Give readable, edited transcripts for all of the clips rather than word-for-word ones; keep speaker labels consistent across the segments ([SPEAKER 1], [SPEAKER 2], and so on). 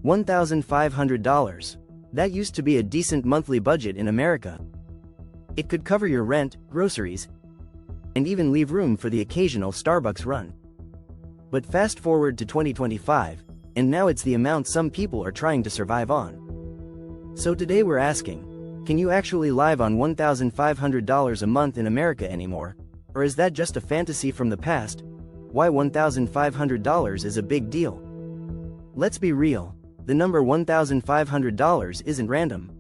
[SPEAKER 1] $1,500. That used to be a decent monthly budget in America. It could cover your rent, groceries, and even leave room for the occasional Starbucks run. But fast forward to 2025, and now it's the amount some people are trying to survive on. So today we're asking, can you actually live on $1,500 a month in America anymore? Or is that just a fantasy from the past? Why $1,500 is a big deal? Let's be real, the number $1,500 isn't random.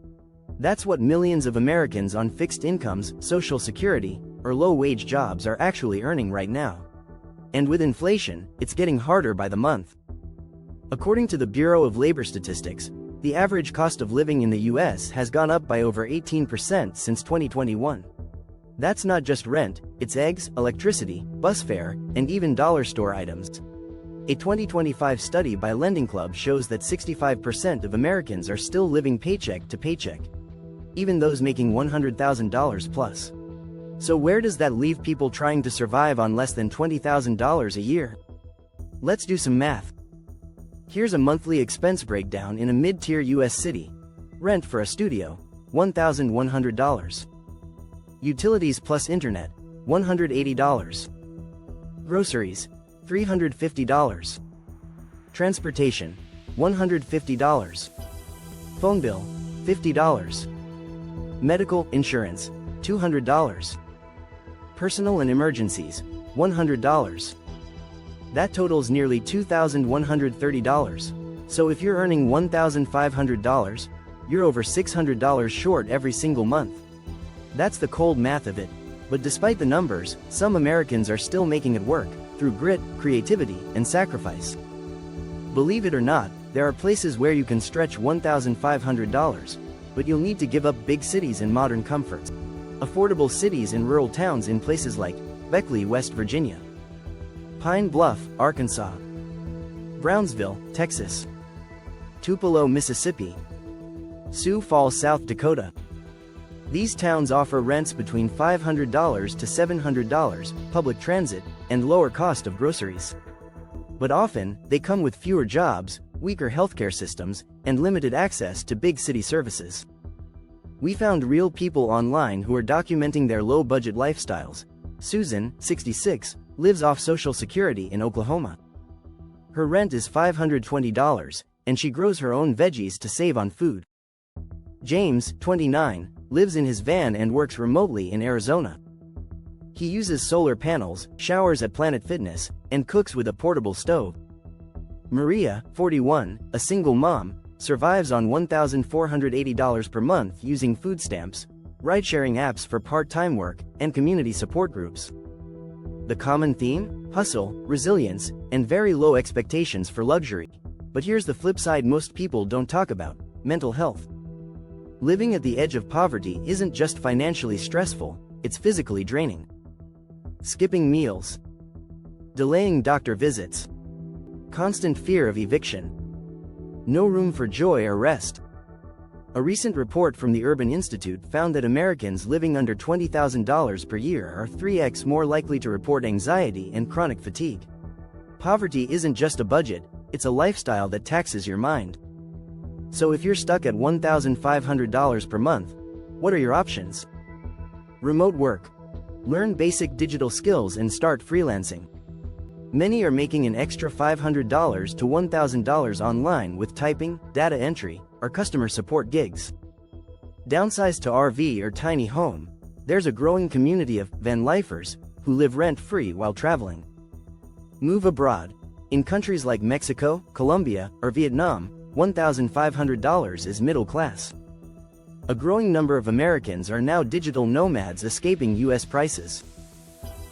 [SPEAKER 1] That's what millions of Americans on fixed incomes, Social Security, or low-wage jobs are actually earning right now. And with inflation, it's getting harder by the month. According to the Bureau of Labor Statistics, the average cost of living in the US has gone up by over 18% since 2021. That's not just rent, it's eggs, electricity, bus fare, and even dollar store items. A 2025 study by Lending Club shows that 65% of Americans are still living paycheck to paycheck, even those making $100,000 plus. So where does that leave people trying to survive on less than $20,000 a year? Let's do some math. Here's a monthly expense breakdown in a mid-tier US city. Rent for a studio, $1,100. Utilities plus internet, $180. Groceries, $350. Transportation, $150. Phone bill, $50. Medical insurance, $200. Personal and emergencies, $100. That totals nearly $2,130. So if you're earning $1,500, you're over $600 short every single month. That's the cold math of it. But despite the numbers, some Americans are still making it work, through grit, creativity, and sacrifice. Believe it or not, there are places where you can stretch $1,500, but you'll need to give up big cities and modern comforts. Affordable cities and rural towns in places like Beckley, West Virginia, Pine Bluff, Arkansas, Brownsville, Texas, Tupelo, Mississippi, Sioux Falls, South Dakota. These towns offer rents between $500 to $700, public transit, and lower cost of groceries. But often, they come with fewer jobs, weaker healthcare systems, and limited access to big city services. We found real people online who are documenting their low-budget lifestyles. Susan, 66, lives off Social Security in Oklahoma. Her rent is $520, and she grows her own veggies to save on food. James, 29, lives in his van and works remotely in Arizona. He uses solar panels, showers at Planet Fitness, and cooks with a portable stove. Maria, 41, a single mom, survives on $1,480 per month using food stamps, ride-sharing apps for part-time work, and community support groups. The common theme? Hustle, resilience, and very low expectations for luxury. But here's the flip side most people don't talk about: mental health. Living at the edge of poverty isn't just financially stressful, it's physically draining. Skipping meals, delaying doctor visits, constant fear of eviction, no room for joy or rest. A recent report from the Urban Institute found that Americans living under $20,000 per year are 3x more likely to report anxiety and chronic fatigue. Poverty isn't just a budget, it's a lifestyle that taxes your mind. So if you're stuck at $1,500 per month, what are your options? Remote work. Learn basic digital skills and start freelancing. Many are making an extra $500 to $1,000 online with typing, data entry, or customer support gigs. Downsize to RV or tiny home. There's a growing community of van lifers who live rent-free while traveling. Move abroad. In countries like Mexico, Colombia, or Vietnam, $1,500 is middle class. A growing number of Americans are now digital nomads escaping US prices.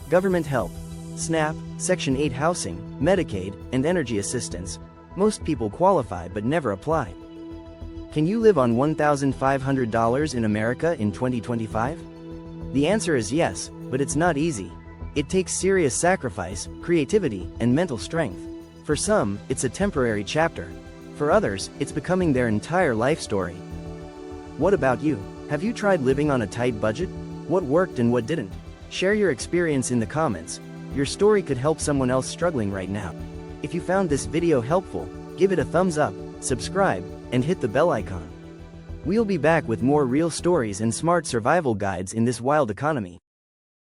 [SPEAKER 1] Government help. SNAP, Section 8 housing, Medicaid, and energy assistance. Most people qualify but never apply. Can you live on $1,500 in America in 2025? The answer is yes, but it's not easy. It takes serious sacrifice, creativity, and mental strength. For some, it's a temporary chapter. For others, it's becoming their entire life story. What about you? Have you tried living on a tight budget? What worked and what didn't? Share your experience in the comments. Your story could help someone else struggling right now. If you found this video helpful, give it a thumbs up, subscribe, and hit the bell icon. We'll be back with more real stories and smart survival guides in this wild economy.